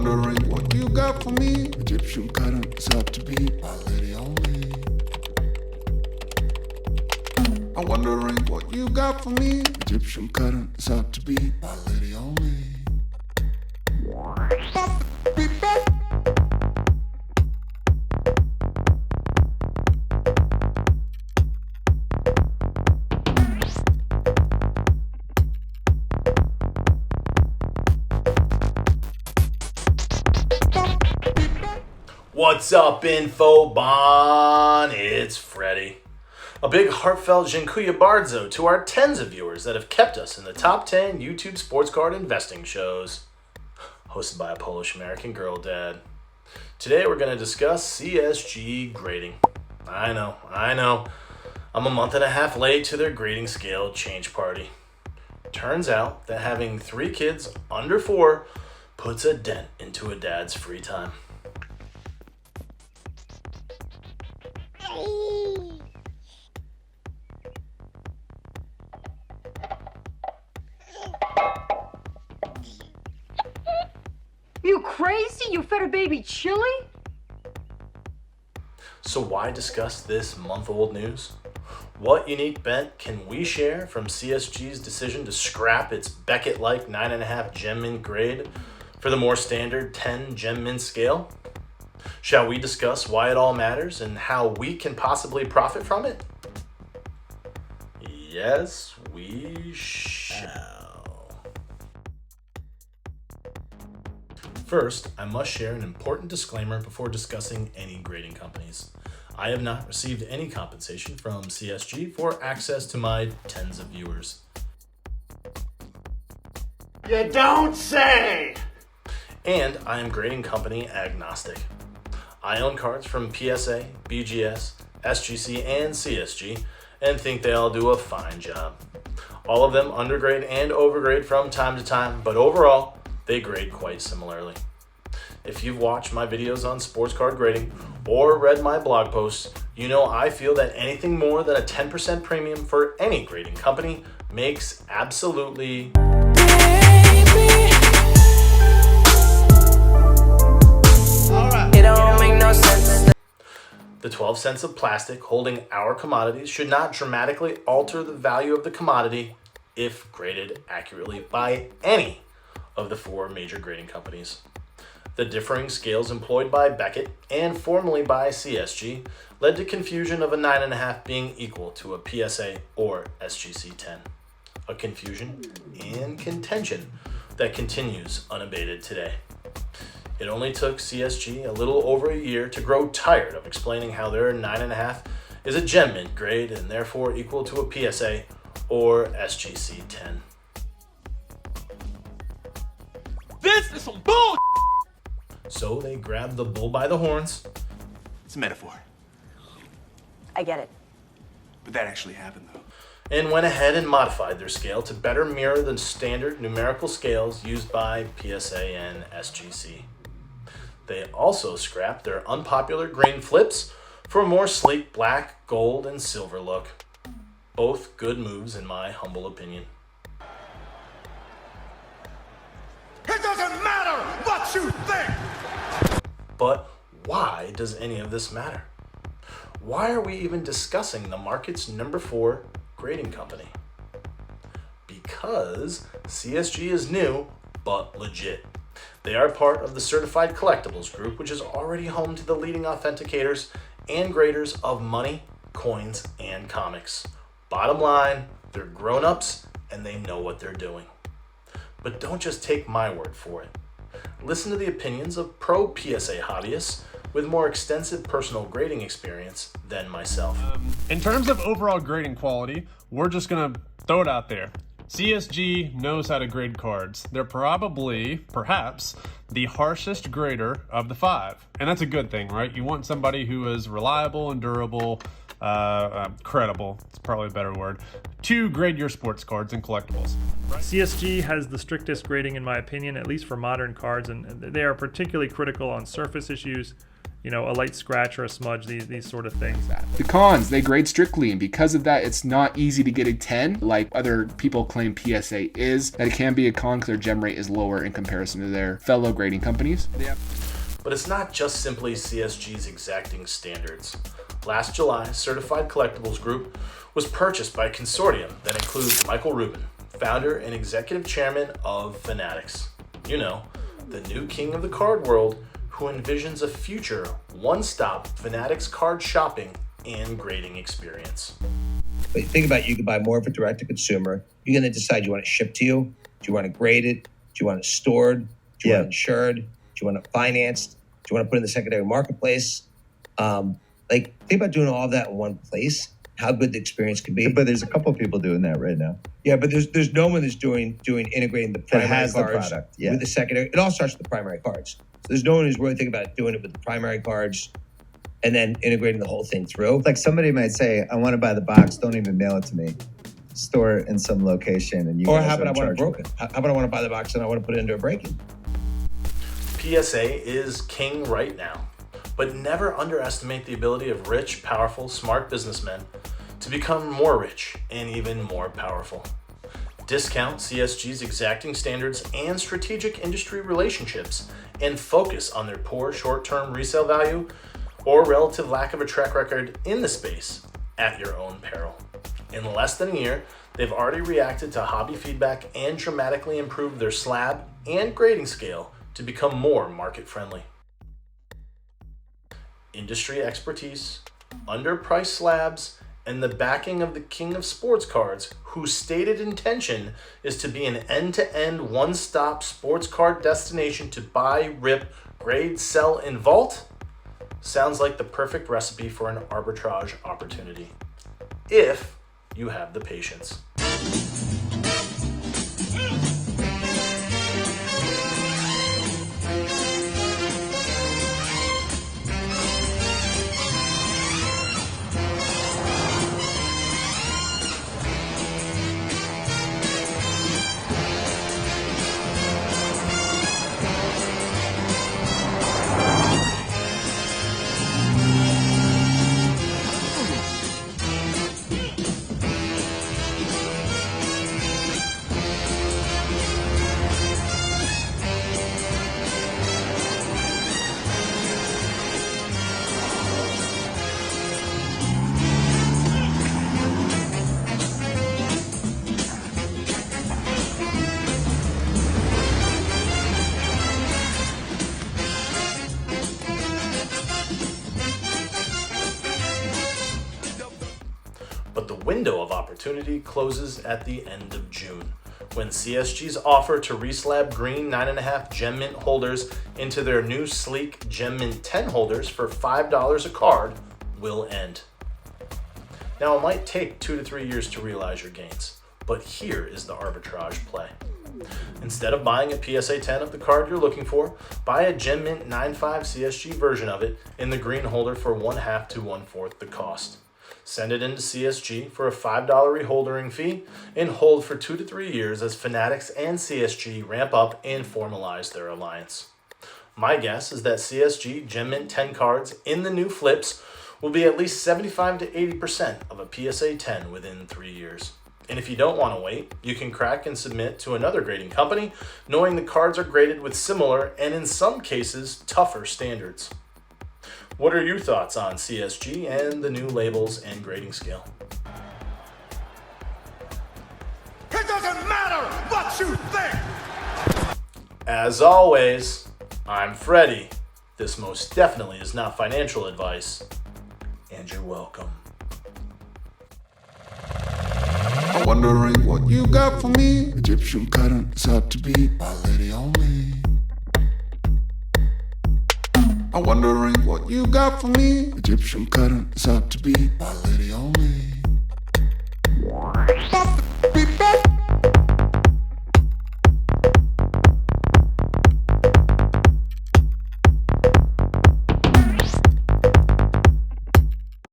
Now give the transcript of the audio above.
wondering what you got for me. Egyptian cotton is out to be my lady only. I'm wondering what you got for me. Egyptian cotton is out to be my lady only. What's up, Infobon? It's Freddy. A big heartfelt Dziękuję bardzo to our tens of viewers that have kept us in the top 10 YouTube sports card investing shows, hosted by a Polish-American girl dad. Today we're going to discuss CSG Grading. I know. I'm a month and a half late to their grading scale change party. Turns out that having 3 kids under 4 puts a dent into a dad's free time. You crazy? You fed a baby chili? So why discuss this month-old news? What unique bet can we share from CSG's decision to scrap its Beckett-like 9.5 gem mint grade for the more standard 10 gem mint scale? Shall we discuss why it all matters and how we can possibly profit from it? Yes, we shall. First, I must share an important disclaimer before discussing any grading companies. I have not received any compensation from CSG for access to my tens of viewers. You don't say! And I am grading company agnostic. I own cards from PSA, BGS, SGC, and CSG, and think they all do a fine job. All of them undergrade and overgrade from time to time, but overall, they grade quite similarly. If you've watched my videos on sports card grading or read my blog posts, you know I feel that anything more than a 10% premium for any grading company makes absolutely It don't make no sense. The 12 cents of plastic holding our commodities should not dramatically alter the value of the commodity if graded accurately by any of the 4 major grading companies. The differing scales employed by Beckett and formerly by CSG led to confusion of a 9.5 being equal to a PSA or SGC 10. A confusion and contention that continues unabated today. It only took CSG a little over a year to grow tired of explaining how their 9.5 is a gem mint grade and therefore equal to a PSA or SGC 10. This is some bull. So they grabbed the bull by the horns. It's a metaphor, I get it. but that actually happened though. And went ahead and modified their scale to better mirror the standard numerical scales used by PSA and SGC. They also scrapped their unpopular green flips for a more sleek black, gold, and silver look. Both good moves in my humble opinion. It doesn't matter what you think! But why does any of this matter? Why are we even discussing the market's number 4 grading company? Because CSG is new, but legit. They are part of the Certified Collectibles Group, which is already home to the leading authenticators and graders of money, coins, and comics. Bottom line, they're grown-ups and they know what they're doing. But don't just take my word for it. Listen to the opinions of pro PSA hobbyists with more extensive personal grading experience than myself. In terms of overall grading quality, we're just going to throw it out there. CSG knows how to grade cards. They're perhaps, the harshest grader of the 5. And that's a good thing, right? You want somebody who is reliable and durable, credible, it's probably a better word, to grade your sports cards and collectibles. CSG has the strictest grading in my opinion, at least for modern cards, and they are particularly critical on surface issues, a light scratch or a smudge, these sort of things. The cons, they grade strictly, and because of that, it's not easy to get a 10 like other people claim PSA is. That it can be a con because their gem rate is lower in comparison to their fellow grading companies. But it's not just simply CSG's exacting standards. Last July, Certified Collectibles Group was purchased by a consortium that includes Michael Rubin, founder and executive chairman of Fanatics. The new king of the card world, who envisions a future one-stop Fanatics card shopping and grading experience. But think about it, you can buy more of it direct to consumer. You're going to decide, you want it shipped to you? Do you want it graded? Do you want it stored? Do you want it insured? Do you want it financed? Do you want to put it in the secondary marketplace? Think about doing all of that in one place, how good the experience could be. But there's a couple of people doing that right now. Yeah, but there's no one that's doing integrating the primary has the cards product, with the secondary. It all starts with the primary cards. So there's no one who's really thinking about doing it with the primary cards and then integrating the whole thing through. Like somebody might say, I want to buy the box, don't even mail it to me. Store it in some location and you Or guys how about I don't want it charge broken? How about I want to buy the box and I want to put it into a break-in? PSA is king right now, but never underestimate the ability of rich, powerful, smart businessmen to become more rich and even more powerful. Discount CSG's exacting standards and strategic industry relationships and focus on their poor short-term resale value or relative lack of a track record in the space at your own peril. In less than a year, they've already reacted to hobby feedback and dramatically improved their slab and grading scale to become more market-friendly. Industry expertise, underpriced slabs, and the backing of the king of sports cards, whose stated intention is to be an end-to-end one-stop sports card destination to buy, rip, grade, sell, and vault, sounds like the perfect recipe for an arbitrage opportunity, if you have the patience. But the window of opportunity closes at the end of June, when CSG's offer to reslab green 9.5 Gem Mint holders into their new sleek Gem Mint 10 holders for $5 a card will end. Now, it might take 2 to 3 years to realize your gains, but here is the arbitrage play. Instead of buying a PSA 10 of the card you're looking for, buy a Gem Mint 9.5 CSG version of it in the green holder for 1/2 to 1/4 the cost. Send it into CSG for a $5 reholdering fee and hold for 2 to 3 years as Fanatics and CSG ramp up and formalize their alliance. My guess is that CSG Gem Mint 10 cards in the new flips will be at least 75 to 80% of a PSA 10 within 3 years. And if you don't want to wait, you can crack and submit to another grading company, knowing the cards are graded with similar and in some cases tougher standards. What are your thoughts on CSG and the new labels and grading scale? It doesn't matter what you think! As always, I'm Freddy. This most definitely is not financial advice, and you're welcome. I'm wondering what you got for me. Egyptian cotton is hard to beat. My lady on me. I'm wondering what you got for me. Egyptian cotton is hard to beat. My lady on me.